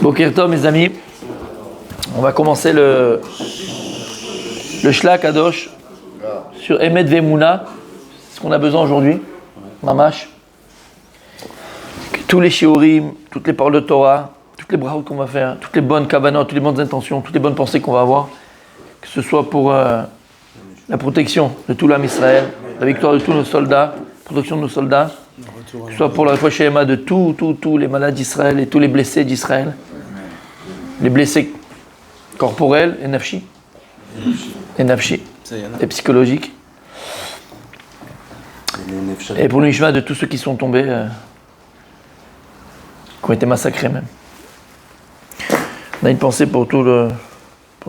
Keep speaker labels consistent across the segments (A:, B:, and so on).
A: Boker Tov, mes amis, on va commencer le Shla Kadosh sur Emet Vemouna, ce qu'on a besoin aujourd'hui, Mamash. Tous les shiurim, toutes les paroles de Torah, toutes les brachot qu'on va faire, toutes les bonnes kavanot, toutes les bonnes intentions, toutes les bonnes pensées qu'on va avoir, que ce soit pour la protection de tout l'âme Israël, la victoire de tous nos soldats, la protection de nos soldats, que ce soit pour la Refoua Shelema de tous les malades d'Israël et tous les blessés d'Israël, les blessés corporels et nafshi, et psychologiques, et pour le nishma de tous ceux qui sont tombés, qui ont été massacrés même. On a une pensée pour le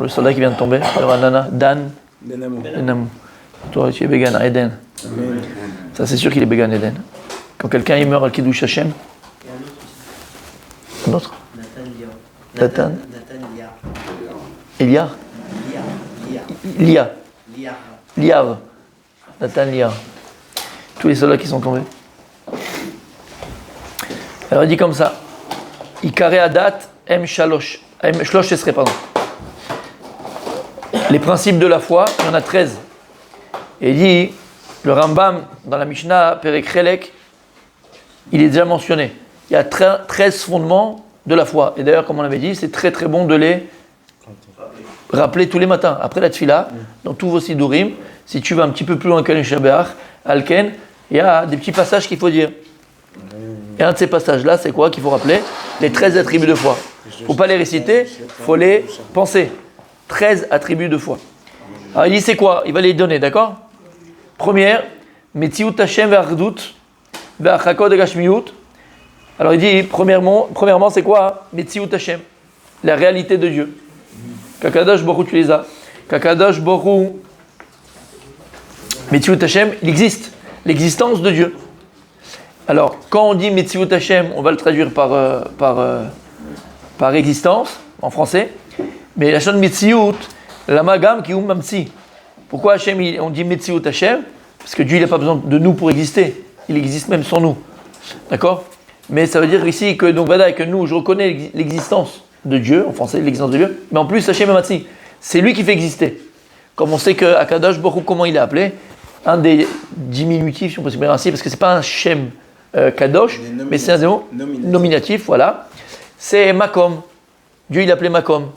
A: soldat qui vient de tomber, alors Anana, Dan, Denamou. Toi, tu es Began Eden. Ça, c'est sûr qu'il est Began Eden. Quand quelqu'un il meurt al Kiddush Hashem, un autre Nathan Eliar Liav Nathan Liav. Tous les soldats qui sont tombés. Alors il dit comme ça, Ikare Adat M Shlosh Esrei, pardon. Les principes de la foi, il y en a 13. Et il dit, le Rambam, dans la Mishnah, Perek Chelek, il est déjà mentionné. Il y a 13 fondements de la foi. Et d'ailleurs, comme on l'avait dit, c'est très très bon de les rappeler tous les matins. Après la tfila, dans tous vos sidurim, si tu vas un petit peu plus loin qu'Al Shabbat, Alken, il y a des petits passages qu'il faut dire. Et un de ces passages-là, c'est quoi qu'il faut rappeler? Les 13 attributs de foi. Il ne faut pas les réciter, il faut les penser. 13 attributs de foi. Alors il dit c'est quoi? Il va les donner, d'accord? Première, Metziut Hashem ve'achdut ve'achakod gashmiut. Alors il dit, premièrement c'est quoi? Metziut Hashem, la réalité de Dieu. Kakadosh Baruch tu les as. Kakadosh Baruch, Metziut Hashem, il existe. L'existence de Dieu. Alors, quand on dit Metziut Hashem, on va le traduire par existence, en français. Mais la chaîne Metziut, l'amagam qui mamtsi. Pourquoi Hashem, on dit Metziut Hashem? Parce que Dieu, il n'a pas besoin de nous pour exister. Il existe même sans nous. D'accord? Mais ça veut dire ici que, donc, que nous, je reconnais l'existence de Dieu, en français, l'existence de Dieu. Mais en plus, Hashem et Matsi, c'est lui qui fait exister. Comme on sait que Akadosh Baruch, comment il est appelé? Un des diminutifs, si on peut se dire ainsi, parce que c'est pas un Shem Kadosh, mais c'est un mot nominatif, voilà. C'est Makom. Dieu, il appelait Makom.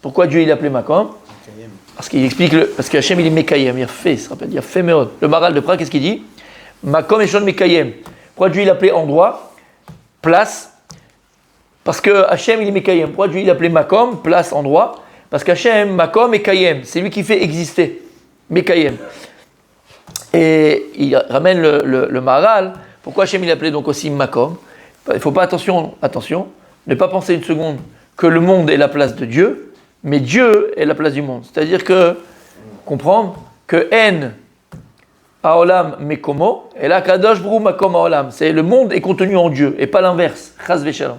A: Pourquoi Dieu, il appelait Makom? Parce qu'il explique, parce que Hachem, il est Mekayem, il a fait, se rappelle, il a fait Meod. Le Maral de Prague, qu'est-ce qu'il dit? Makom et Shon Mekayem. Pourquoi Dieu, il appelait endroit, place? Parce que Hachem, il est Mekayem. Pourquoi Dieu, il appelait Makom, place, endroit? Parce qu'Hachem, Makom et Kayem, c'est lui qui fait exister. Mekayem. Et il ramène le Maral. Pourquoi Hachem, il appelait donc aussi Makom? Il ne faut pas, attention, ne pas penser une seconde que le monde est la place de Dieu, mais Dieu est la place du monde. C'est-à-dire que, comprendre que En Haolam Mekomo, et là Kadosh Brou Makom Haolam, c'est le monde est contenu en Dieu, et pas l'inverse. Chas v'shalom.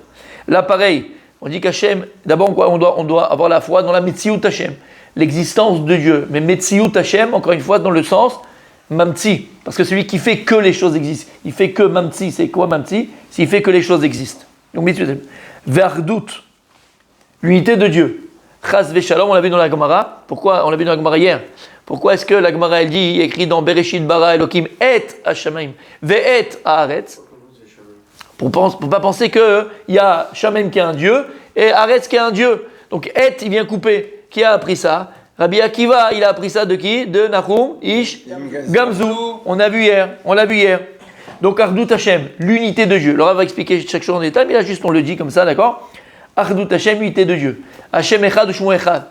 A: Là pareil, on dit qu'Hachem, d'abord on doit avoir la foi dans la Metziut Hachem, l'existence de Dieu. Mais Metziut Hachem, encore une fois, dans le sens Mamtsi, parce que celui qui fait que les choses existent. Il fait que Mamtsi, c'est quoi Mamtsi? S'il fait que les choses existent. Donc Metziut Hachem. Verdut, l'unité de Dieu. Chas v'shalom, on l'a vu dans la Gemara. Pourquoi? On l'a vu dans la Gemara hier. Pourquoi est-ce que la Gemara elle dit, écrit dans Bereshit bara Elokim et Hashamaim ve'et haaretz? Pour pas penser qu'il y a Shamaim qui est un Dieu et Haaretz qui est un Dieu. Donc et il vient couper. Qui a appris ça? Rabbi Akiva, il a appris ça de qui? De Nahum Ish Gamzou. On l'a vu hier. Donc Ardut Hashem, l'unité de Dieu. Alors on va expliquer chaque chose en détail, mais là juste on le dit comme ça, d'accord? Ardut Hashem, unité de Dieu. Hashem Echad, Shmo Echad.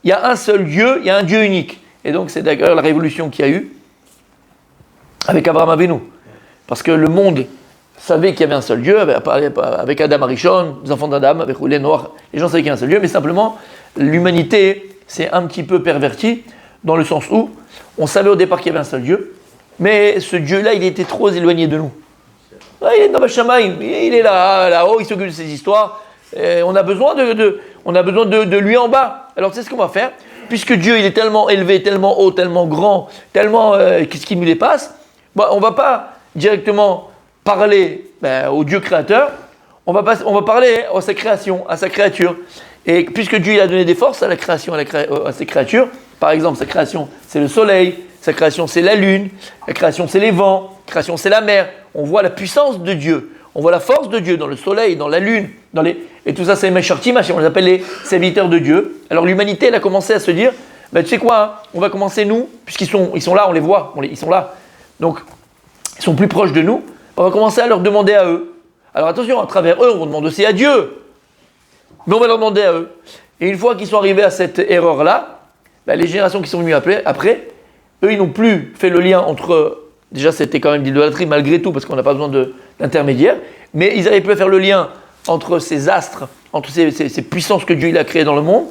A: Il y a un seul Dieu, il y a un Dieu unique. Et donc c'est d'ailleurs la révolution qu'il y a eu avec Abraham Avinu. Parce que le monde savait qu'il y avait un seul Dieu, avec Adam Arishon, les enfants d'Adam, avec les Noirs. Les gens savaient qu'il y avait un seul Dieu, mais simplement l'humanité s'est un petit peu pervertie, dans le sens où on savait au départ qu'il y avait un seul Dieu, mais ce Dieu-là, il était trop éloigné de nous. Il est dans Bachamaïm, il est là-haut, il s'occupe de ses histoires. Et on a besoin de lui en bas. Alors c'est ce qu'on va faire, puisque Dieu il est tellement élevé, tellement haut, tellement grand, tellement qu'est-ce qui nous dépasse, on ne va pas directement parler au Dieu créateur, on va parler à sa création, à sa créature. Et puisque Dieu il a donné des forces à la création, à ses créatures, par exemple, sa création, c'est le soleil, sa création, c'est la lune, la création, c'est les vents, la création, c'est la mer. On voit la puissance de Dieu, on voit la force de Dieu dans le soleil, dans la lune, et tout ça, c'est les Meshartim, on les appelle les serviteurs de Dieu. Alors l'humanité, elle a commencé à se dire, tu sais quoi, hein, on va commencer nous, puisqu'ils sont là, on les voit, ils sont là. Donc, ils sont plus proches de nous, on va commencer à leur demander à eux. Alors attention, à travers eux, on demande aussi à Dieu. Mais on va leur demander à eux. Et une fois qu'ils sont arrivés à cette erreur-là, les générations qui sont venues après, eux, ils n'ont plus fait le lien entre... Déjà, c'était quand même de l'idolâtrie malgré tout, parce qu'on n'a pas besoin d'intermédiaire. Mais ils n'avaient plus à faire le lien entre ces astres, entre ces puissances que Dieu il a créées dans le monde,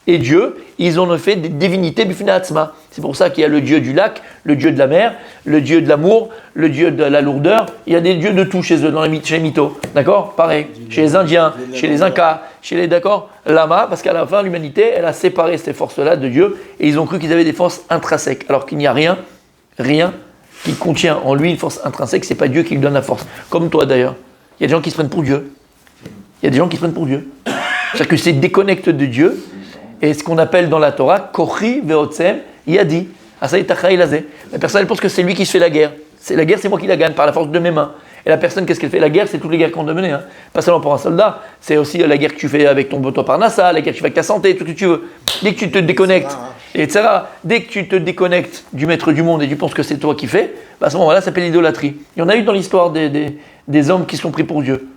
A: et Dieu. Ils en ont fait des divinités bifnatzma. C'est pour ça qu'il y a le dieu du lac, le dieu de la mer, le dieu de l'amour, le dieu de la lourdeur. Il y a des dieux de tout chez eux, chez les mythos. D'accord? Pareil. Chez les Indiens, chez les Incas, chez les Lama, parce qu'à la fin, l'humanité, elle a séparé ces forces-là de Dieu, et ils ont cru qu'ils avaient des forces intrinsèques, alors qu'il n'y a rien qui contient en lui une force intrinsèque, c'est pas Dieu qui lui donne la force. Comme toi d'ailleurs. Il y a des gens qui se prennent pour Dieu. C'est-à-dire que c'est déconnecte de Dieu. Et ce qu'on appelle dans la Torah, Kochi ve'otsem yadi. La personne, elle pense que c'est lui qui se fait la guerre. La guerre, c'est moi qui la gagne par la force de mes mains. Et la personne, qu'est-ce qu'elle fait? La guerre, c'est toutes les guerres qu'on doit mener. Hein. Pas seulement pour un soldat, c'est aussi la guerre que tu fais avec ton parnassa, la guerre que tu fais avec ta santé, tout ce que tu veux. Dès que tu te déconnectes, etc., dès que tu te déconnectes du maître du monde et tu penses que c'est toi qui fais, à ce moment-là, ça s'appelle l'idolâtrie. Il y en a eu dans l'histoire des hommes qui sont pris pour Dieu.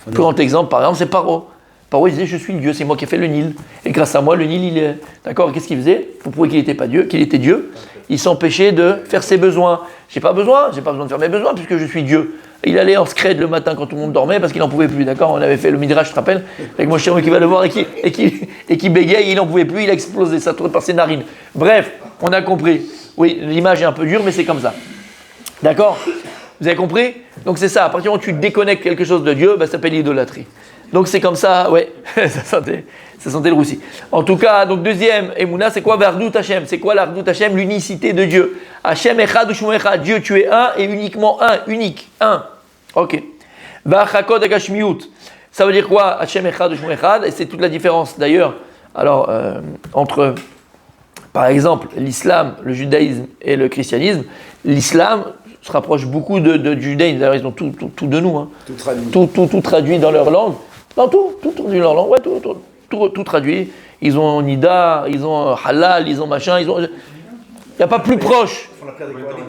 A: Plus grand exemple, par exemple, c'est Paro. Paro, il disait, je suis le Dieu, c'est moi qui ai fait le Nil. Et grâce à moi, le Nil, il est... D'accord, qu'est-ce qu'il faisait? Pour prouver qu'il n'était pas Dieu, qu'il était Dieu, il s'empêchait de faire ses besoins. J'ai pas besoin de faire mes besoins puisque je suis Dieu. Il allait en scred le matin quand tout le monde dormait parce qu'il n'en pouvait plus, d'accord? On avait fait le Midrash, je te rappelle, avec mon chien qui va le voir et qui bégaye, il n'en pouvait plus, il a explosé, ça tourne par ses narines. Bref, on a compris. Oui, l'image est un peu dure, mais c'est comme ça. D'accord? Vous avez compris? Donc c'est ça, à partir du moment où tu déconnectes quelque chose de Dieu, ça s'appelle l'idolâtrie. Donc c'est comme ça, ouais, ça sentait le roussi. En tout cas, donc deuxième, Emouna, c'est quoi Vardut Hashem? C'est quoi l'Ardut Hashem? L'unicité de Dieu. Hashem Echad Ushmo Echad. Dieu, tu es un et uniquement un, unique, un. Ok. Vachakod Agashmiut. Ça veut dire quoi Hashem Echad Ushmo Echad? Et c'est toute la différence d'ailleurs. Alors, entre, par exemple, l'islam, le judaïsme et le christianisme, l'islam se rapproche beaucoup du judaïsme. D'ailleurs, ils ont tout de nous. Hein. Tout traduit dans leur langue. Non, tout traduit dans leur langue. Ouais, tout traduit. Ils ont Nida, ils ont Halal, ils ont machin. Il n'y a pas plus proche.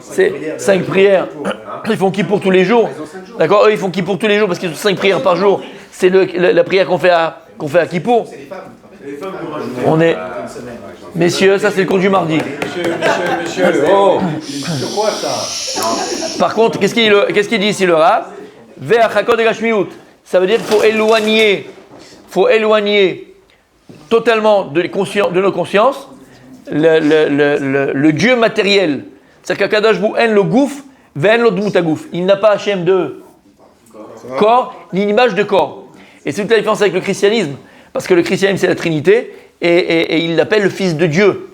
A: C'est 5 prières. Ils font Kippour tous les jours. D'accord? Eux, ils font Kippour tous les jours parce qu'ils ont 5 prières par jour. C'est la prière qu'on fait à Kippour. On est... Messieurs, ça c'est le cours du mardi. Monsieur, oh, c'est quoi ça? Par contre, qu'est-ce qu'il dit ici le Rav? Ve'achakod egashmiut. Ça veut dire qu'il faut éloigner totalement de nos consciences le Dieu matériel. C'est-à-dire qu'Akadosh Bou en le gouf, ve'en lo dmut hagouf. Il n'a pas Hachem de corps, ni une image de corps. Et c'est toute la différence avec le christianisme. Parce que le christianisme, c'est la Trinité, et il l'appelle le Fils de Dieu,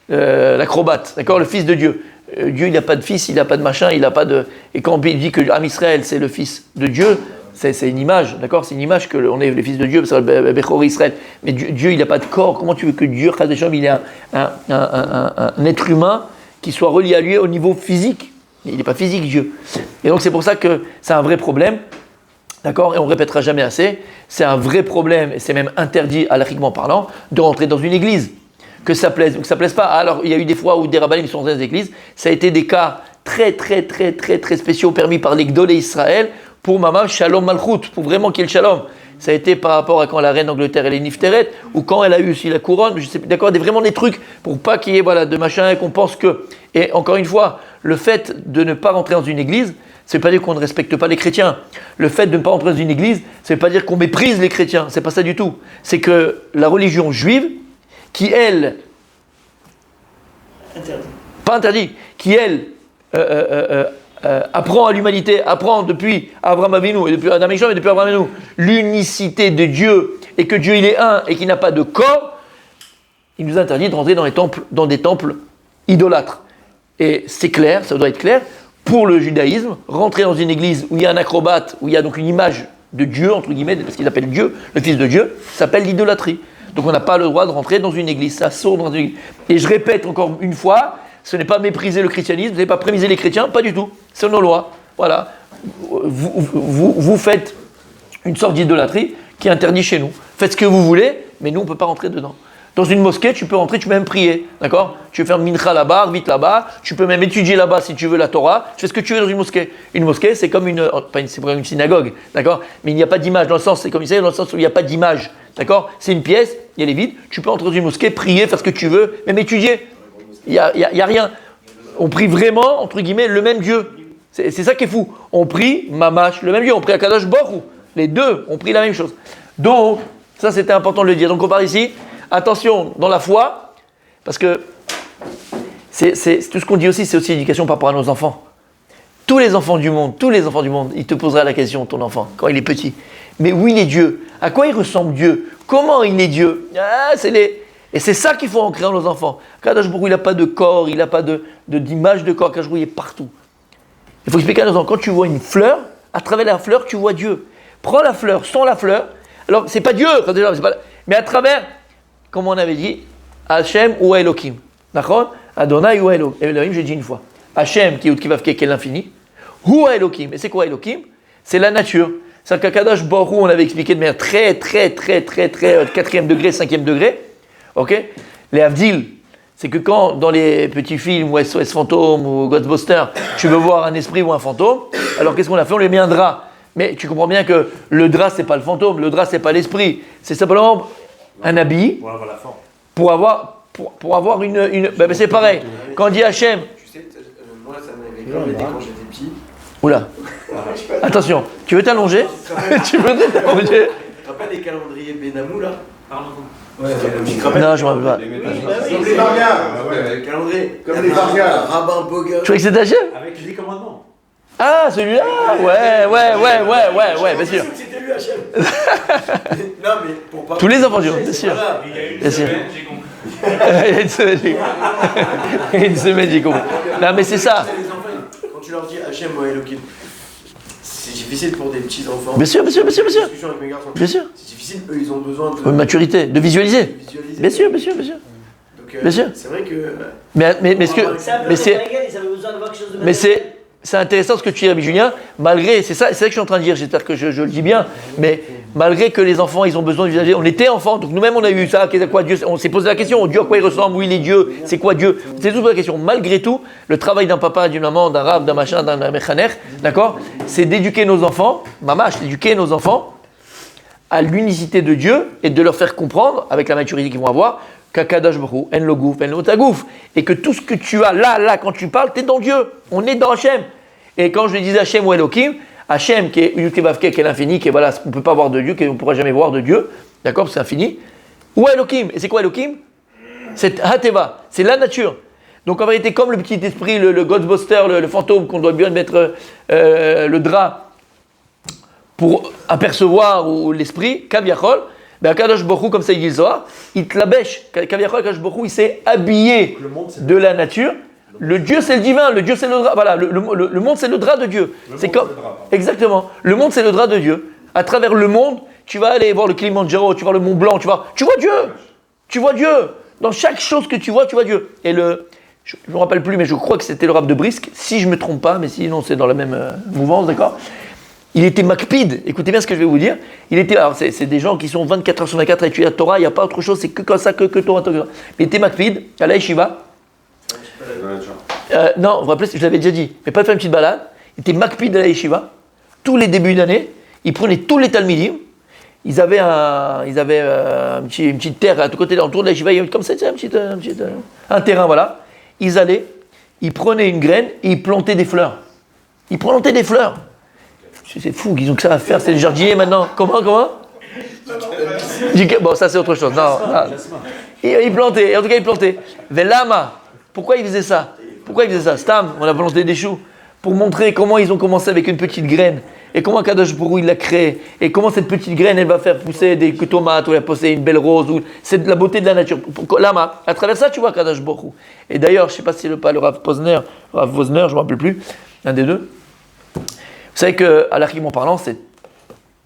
A: l'acrobate, d'accord, le Fils de Dieu. Dieu, il n'a pas de fils, il n'a pas de machin, il n'a pas de... Et quand il dit que Am Israël, c'est le Fils de Dieu, c'est une image, d'accord, c'est une image qu'on est le Fils de Dieu, c'est le Bechor Israël. Mais Dieu, il n'a pas de corps. Comment tu veux que Dieu, Chadesham, il est un être humain qui soit relié à lui au niveau physique? Il n'est pas physique, Dieu. Et donc, c'est pour ça que c'est un vrai problème. D'accord? Et on ne répétera jamais assez. C'est un vrai problème, et c'est même interdit, halachiquement parlant, de rentrer dans une église. Que ça plaise ou que ça ne plaise pas. Alors, il y a eu des fois où des rabbinim sont dans des églises. Ça a été des cas très spéciaux permis par les Gdolé Israël pour Mamam Shalom Malchut, pour vraiment qu'il y ait le Shalom. Ça a été par rapport à quand la reine d'Angleterre elle est Nifteret, ou quand elle a eu aussi la couronne, je sais plus, d'accord, vraiment des trucs pour pas qu'il y ait de machin et qu'on pense que. Et encore une fois, le fait de ne pas rentrer dans une église, ça ne veut pas dire qu'on ne respecte pas les chrétiens. Le fait de ne pas rentrer dans une église, ça ne veut pas dire qu'on méprise les chrétiens. C'est pas ça du tout. C'est que la religion juive, qui elle, pas interdit, qui elle apprend à l'humanité, apprend depuis Abraham Avinu et depuis Adam et depuis Abraham Avinu l'unicité de Dieu et que Dieu il est un et qu'il n'a pas de corps, il nous interdit de rentrer dans des temples idolâtres. Et c'est clair, ça doit être clair. Pour le judaïsme, rentrer dans une église où il y a un acrobate, où il y a donc une image de Dieu, entre guillemets, parce qu'il appelle Dieu, le Fils de Dieu, s'appelle l'idolâtrie. Donc on n'a pas le droit de rentrer dans une église, ça sort dans une église. Et je répète encore une fois, ce n'est pas mépriser le christianisme, ce n'est pas prémiser les chrétiens, pas du tout. C'est nos lois. Voilà. Vous faites une sorte d'idolâtrie qui est interdite chez nous. Faites ce que vous voulez, mais nous on ne peut pas rentrer dedans. Dans une mosquée, tu peux rentrer, tu peux même prier, d'accord? Tu veux faire mincha là-bas, vite là-bas, tu peux même étudier là-bas si tu veux la Torah, tu fais ce que tu veux dans une mosquée. Une mosquée, c'est comme c'est comme une synagogue, d'accord? Mais il n'y a pas d'image, dans le sens, c'est comme ça, dans le sens où il n'y a pas d'image, d'accord? C'est une pièce, elle est vide, tu peux entrer dans une mosquée, prier, faire ce que tu veux, même étudier. Il y a rien. On prie vraiment, entre guillemets, le même Dieu. C'est ça qui est fou. On prie, mamash, le même Dieu, on prie Akadosh Baruch Hu. Les deux, on prie la même chose. Donc, ça c'était important de le dire. Donc on parle ici. Attention, dans la foi, parce que c'est tout ce qu'on dit aussi, c'est aussi l'éducation par rapport à nos enfants. Tous les enfants du monde, ils te poseraient la question, ton enfant, quand il est petit. Mais où il est Dieu? À quoi il ressemble Dieu? Comment il est Dieu? Et c'est ça qu'il faut ancrer en nos enfants. Kadosh Baruch Hu, il n'a pas de corps, il n'a pas d'image de corps. Kadosh Baruch Hu, il est partout. Il faut expliquer à nos enfants, quand tu vois une fleur, à travers la fleur, tu vois Dieu. Prends la fleur, sans la fleur. Alors, c'est pas Dieu, mais à travers... Comme on avait dit, Hachem ou Elohim. D'accord? Adonai ou Elohim, j'ai dit une fois. Hachem, qui est l'infini, ou Elohim. Et c'est quoi Elohim? C'est la nature. C'est-à-dire qu'à Kadosh Baruch Hu, on avait expliqué de manière très, 4e degré, 5e degré. Ok? Les Avdil, c'est que quand, dans les petits films, ou SOS Fantôme, ou Ghostbusters, tu veux voir un esprit ou un fantôme, alors qu'est-ce qu'on a fait? On lui a mis un drap. Mais tu comprends bien que le drap, c'est pas le fantôme, le drap, c'est pas l'esprit. C'est simplement un habit pour avoir une ben c'est pareil. Quand on dit Hachem.
B: Tu sais, moi ça m'avait embêté quand j'étais petit.
A: Oula. Attention, tu veux t'allonger? Tu veux t'allonger?
B: Tu te rappelles les calendriers Benamou là? Ouais,
A: non, je me rappelle pas.
C: Comme les Vargas.
B: Le calendrier.
C: Comme les Vargas.
B: Rabbin Boga.
A: Tu crois que c'est Hachem?
D: Avec les 10 commandements.
A: Ah, celui-là? Ouais, bien sûr.
B: C'était lui Hachem. Non, mais pour pas.
A: Tous les enfants du monde, bien sûr.
B: Voilà.
D: Il y a une
A: Bien sûr.
D: semaine, j'ai compris.
A: Il y a une semaine, j'ai compris. Non, mais c'est ça.
B: Les enfants, quand tu leur dis Hachem ou Elohim, c'est difficile pour des petits enfants.
A: Bien sûr.
B: Discussion avec mes garçons.
A: Bien sûr.
B: C'est difficile, eux ils ont besoin de.
A: Maturité, de visualiser.
B: visualiser.
A: Bien sûr.
B: Donc,
A: Bien sûr.
B: C'est vrai que.
A: Mais c'est intéressant ce que tu dis, Rabbi Julien, malgré, c'est ça que je suis en train de dire, j'espère que je le dis bien, mais malgré que les enfants, ils ont besoin de visualiser, on était enfants, donc nous-mêmes on a eu ça, qu'est-ce quoi Dieu, on s'est posé la question, Dieu à quoi il ressemble, où il est Dieu, c'est quoi Dieu, c'est toute la question. Malgré tout, le travail d'un papa, d'une maman, d'un rab, d'un machin, d'un mechaner, d'accord, c'est d'éduquer nos enfants, mamash, d'éduquer nos enfants à l'unicité de Dieu et de leur faire comprendre, avec la maturité qu'ils vont avoir, qu'Akadosh Baruch Hu, en lo gouf, en lo tagouf, et que tout ce que tu as là, quand tu parles, t'es dans Dieu, on est dans Hachem. Et quand je disais Hachem ou Elohim, Hachem qui est Yud-Kei-Vav-Kei, qui est l'infini, qui est voilà, qu'on ne peut pas voir de Dieu, qu'on ne pourra jamais voir de Dieu, d'accord, c'est infini, ou Elohim, et c'est quoi Elohim? C'est Hateva, c'est la nature. Donc en vérité, comme le petit esprit, le Ghostbuster, le fantôme, qu'on doit bien mettre le drap pour apercevoir, ou l'esprit, Kaviachol, ben Kadosh Baruch Hu, comme ça il dit le Zohar, il te la bêche. Kaviachol, Kadosh Baruch Hu, il s'est habillé de la nature. Le Dieu c'est le divin, le Dieu c'est le drap. Voilà, le monde c'est le drap de Dieu. C'est comme exactement. Le monde c'est le drap de Dieu. À travers le monde, tu vas aller voir le Kilimandjaro, tu vois le Mont Blanc, tu vois Dieu. Tu vois Dieu. Dans chaque chose que tu vois Dieu. Et je ne me rappelle plus, mais je crois que c'était le Rav de Brisk, si je ne me trompe pas, mais sinon c'est dans la même mouvance, d'accord. Il était makpid, écoutez bien ce que je vais vous dire. Alors c'est des gens qui sont 24 heures sur 24 à étudier la Torah, il n'y a pas autre chose, c'est que comme ça, que Torah. Il était makpid, à la yeshiva. Non, vous vous rappelez, je l'avais déjà dit, mais pas faire une petite balade. Il était makpid à la yeshiva. Tous les débuts d'année, il prenait tous les talmidim. Ils avaient une petite terre à tout côté, autour de la yeshiva, il y avait comme ça, un terrain, voilà. Ils allaient, ils prenaient une graine et ils plantaient des fleurs. C'est fou, ils ont que ça à faire, c'est les jardiniers maintenant. Comment Bon, ça c'est autre chose. Non. Ils plantaient, en tout cas ils plantaient. Velama, pourquoi ils faisaient ça? Stam, on a planté des choux. Pour montrer comment ils ont commencé avec une petite graine. Et comment Kadosh Baruch Hu il l'a créé. Et comment cette petite graine, elle va faire pousser des tomates, ou elle va pousser une belle rose. C'est de la beauté de la nature. Lama, à travers ça, tu vois Kadosh Baruch Hu. Et d'ailleurs, je ne sais pas si le Rav Posner, Rav Vosner, je ne me rappelle plus, un des deux. Vous savez qu'à l'archimon parlant, c'est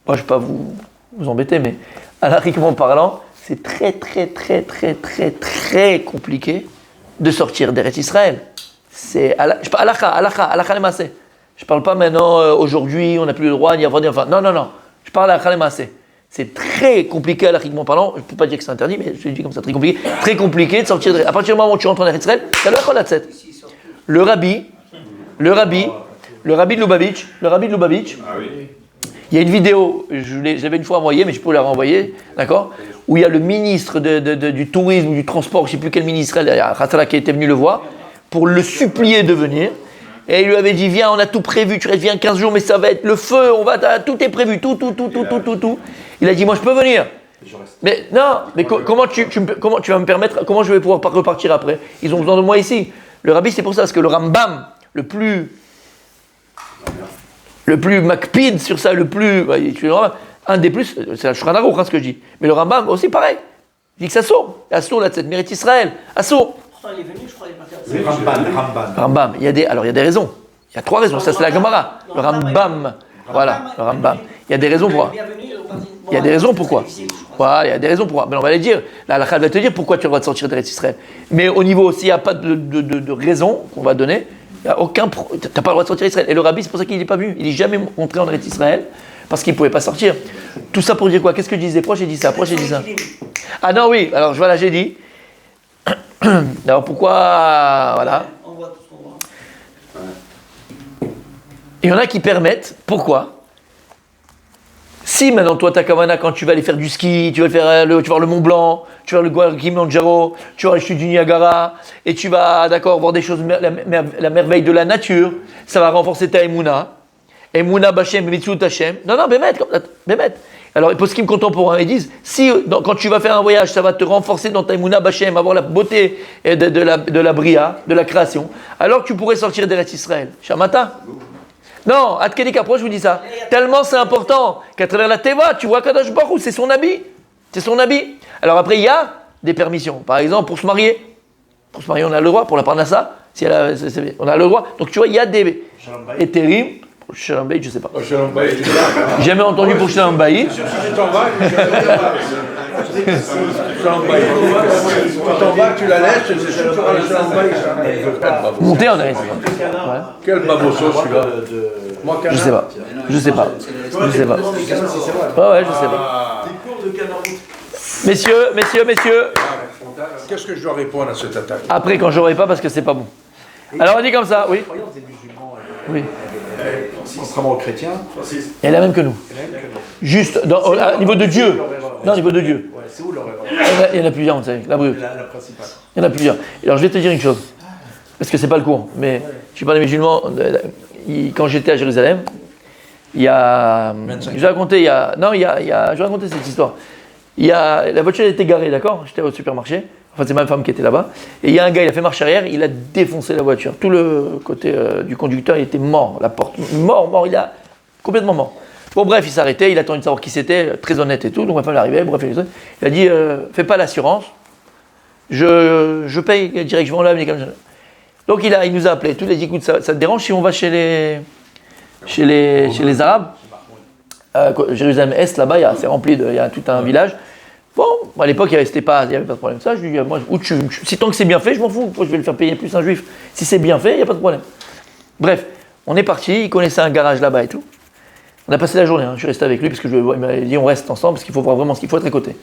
A: Moi, je ne vais pas vous embêter, mais halakhiquement parlant, c'est très compliqué de sortir d'Eretz Israël. C'est je parle halakha lemaaseh. Je ne parle pas maintenant, aujourd'hui, on n'a plus le droit d'y avoir des enfants. Non. Je parle halakha lemaaseh. C'est très compliqué halakhiquement parlant. Je ne peux pas dire que c'est interdit, mais je le dis comme ça, très compliqué. Très compliqué de sortir à partir du moment où tu rentres en Eretz Israël, tu as le Cholatzet. Le rabbi de Lubavitch.
C: Ah oui.
A: Il y a une vidéo, j'avais une fois envoyée, mais je peux la renvoyer, d'accord, où il y a le ministre du tourisme ou du transport, je ne sais plus quel ministre, Hassala, qui était venu le voir, pour le supplier de venir. Et il lui avait dit, viens, on a tout prévu, tu restes, viens 15 jours, mais ça va être le feu, tout est prévu, tout. Il a dit, moi je peux venir. Mais non, mais comment tu vas me permettre, comment je vais pouvoir repartir après? Ils ont besoin de moi ici. Le rabbi, c'est pour ça, parce que le Rambam, le plus makpid sur ça, un des plus, c'est la Shulchan Aruch, ce que je dis. Mais le Rambam aussi pareil. Il dit que ça saut là, cette mérite Israël, assaut.
D: Pourtant, il est venu, je crois, il est parti.
E: C'est Ramban.
A: Rambam, il y a des raisons. Il y a 3 raisons, ça c'est la Gemara. Le Rambam, voilà, le Rambam. Il y a des raisons pourquoi. Il y a des raisons pourquoi. Voilà, il y a des raisons pourquoi. Mais on va les dire. La halakha va te dire pourquoi tu as le droit de sortir d'Eretz Israël. Mais au niveau aussi, il n'y a pas de raison qu'on va donner. Tu n'as pas le droit de sortir d'Israël. Et le rabbi, c'est pour ça qu'il n'est pas venu. Il n'est jamais montré en Eretz Israël parce qu'il ne pouvait pas sortir. Tout ça pour dire quoi? Qu'est-ce que je disais? Pourquoi j'ai dit ça? Ah non, oui. Alors voilà, j'ai dit. Alors pourquoi. Voilà.
D: On voit tout ce qu'on voit.
A: Il y en a qui permettent. Pourquoi? Si maintenant toi ta kavana quand tu vas aller faire du ski, tu vas faire tu vas voir le Mont Blanc, tu vas voir le Kilimanjaro, tu vas voir les chutes du Niagara, et tu vas voir des choses, la merveille de la nature, ça va renforcer ta Emouna. Emouna Bachem, Mitzvot Hashem. Non, Bémet. Alors les poskim contemporains ils disent, si quand tu vas faire un voyage, ça va te renforcer dans ta Emouna Bachem, avoir la beauté de la bria, de la création, alors tu pourrais sortir d'Eretz Israël. Shamata. Non, Adkedik approche, je vous dis ça. Tellement c'est important qu'à travers la Teva, tu vois Kadosh Baruch Hu, c'est son habit. Alors après, il y a des permissions. Par exemple, pour se marier. On a le droit. Pour la Parnassa, on a le droit. Donc tu vois, il y a des étérim. Pour le Shalom Bayit, je ne sais pas. J'ai jamais entendu pour Shalom Bayit.
C: Tu la laisses, tu feras le Shalom Bayit.
A: Monter en Eretz.
C: Quel babosso celui-là.
A: Je sais pas. Ouais, je sais pas. Messieurs.
C: Qu'est-ce que je dois répondre à cette attaque?
A: Après, quand j'aurai pas, parce que c'est pas bon. Alors on dit comme ça, oui. Oui.
E: Contrairement aux chrétiens.
A: Elle est la même que nous. Juste, au niveau de Dieu. Non, au niveau de Dieu.
E: C'est où leur
A: Il y en a plusieurs, vous savez, la brûle.
E: la principale.
A: Il y en a plusieurs. Alors je vais te dire une chose, parce que c'est pas le cours, mais je suis pas des musulmans. Quand j'étais à Jérusalem, il y a. Je vais raconter, je vais raconter cette histoire. La voiture était garée, d'accord? J'étais au supermarché. Enfin, c'est ma femme qui était là-bas. Et il y a un gars, il a fait marche arrière, il a défoncé la voiture. Tout le côté du conducteur, il était mort. La porte, mort, il a complètement mort. Bon, bref, il s'est arrêté, il a attendu de savoir qui c'était, très honnête et tout. Donc ma femme est arrivée, bref, il a dit fais pas l'assurance, je paye direct, je vais en laver comme ça. Donc il nous a appelé, tout, il a dit écoute, ça te dérange si on va chez les Arabes Jérusalem Est, là-bas, c'est rempli, il y a tout un village. Bon, à l'époque, il n'y avait pas de problème. Ça, je lui dis, moi, si tant que c'est bien fait, je m'en fous. Je vais le faire payer plus un juif. Si c'est bien fait, il n'y a pas de problème. Bref, on est parti. Il connaissait un garage là-bas et tout. On a passé la journée. Je suis resté avec lui parce que il m'a dit on reste ensemble parce qu'il faut voir vraiment ce qu'il faut être à côté.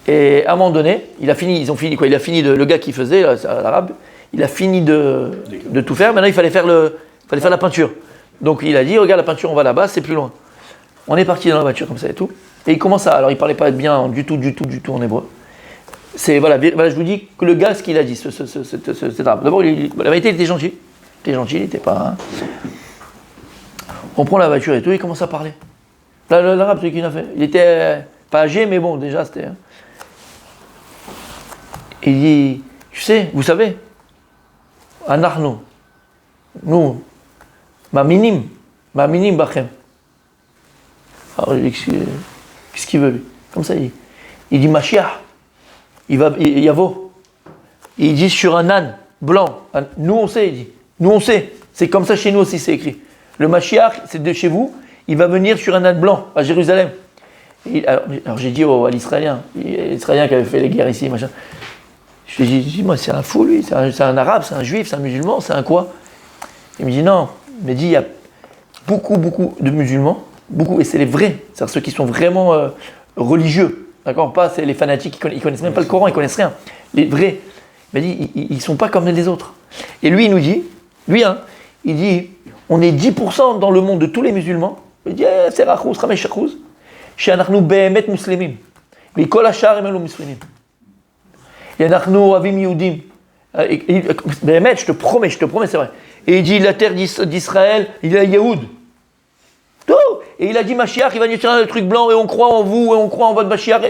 A: Et à un moment donné, il a fini. Le gars qui faisait l'arabe, il a fini de tout faire. Maintenant, il fallait faire la peinture. Donc il a dit regarde la peinture, on va là-bas, c'est plus loin. On est parti dans la voiture comme ça et tout. Et il commence à. Alors il parlait pas bien du tout en hébreu. Voilà, je vous dis que le gars, ce qu'il a dit, cet arabe. D'abord, la vérité, il était gentil. Il était pas. On prend la voiture et tout, il commence à parler. L'arabe, celui qu'il a fait. Il était pas âgé, mais bon, déjà, c'était. Il dit, tu sais, vous savez, Anachnu, nous, ma minim bachem. Alors, qu'est-ce qu'il veut, lui? Comme ça, il dit Mashiach. Il Yavo. Il dit sur un âne blanc. Nous, on sait, il dit. Nous, on sait. C'est comme ça chez nous aussi, c'est écrit. Le Mashiach, c'est de chez vous. il va venir sur un âne blanc à Jérusalem. Alors j'ai dit à l'Israélien qui avait fait les guerres ici, machin. Je lui ai dit, moi c'est un fou lui, c'est un arabe, c'est un juif, c'est un musulman, c'est un quoi? Il me dit non, il me dit il y a beaucoup de musulmans, beaucoup, et c'est les vrais, c'est-à-dire ceux qui sont vraiment religieux, d'accord? Pas c'est les fanatiques, ils connaissent même pas le Coran, ils connaissent rien. Les vrais, il m'a dit, ils sont pas comme les autres. Et lui, il nous dit, il dit, on est 10% dans le monde de tous les musulmans. Il dit, c'est rachous, ramesh rachous, she'anachnu be'emet muslimin, ve'kol hashar hem lo muslimin. Ye'anachnu avim yudim. Be'emet, je te promets, c'est vrai. Et il dit, la terre d'Israël, il a Yehoud. Tout. Et il a dit, Mashiach, il va venir sur un truc blanc, et on croit en vous, et on croit en votre Mashiach.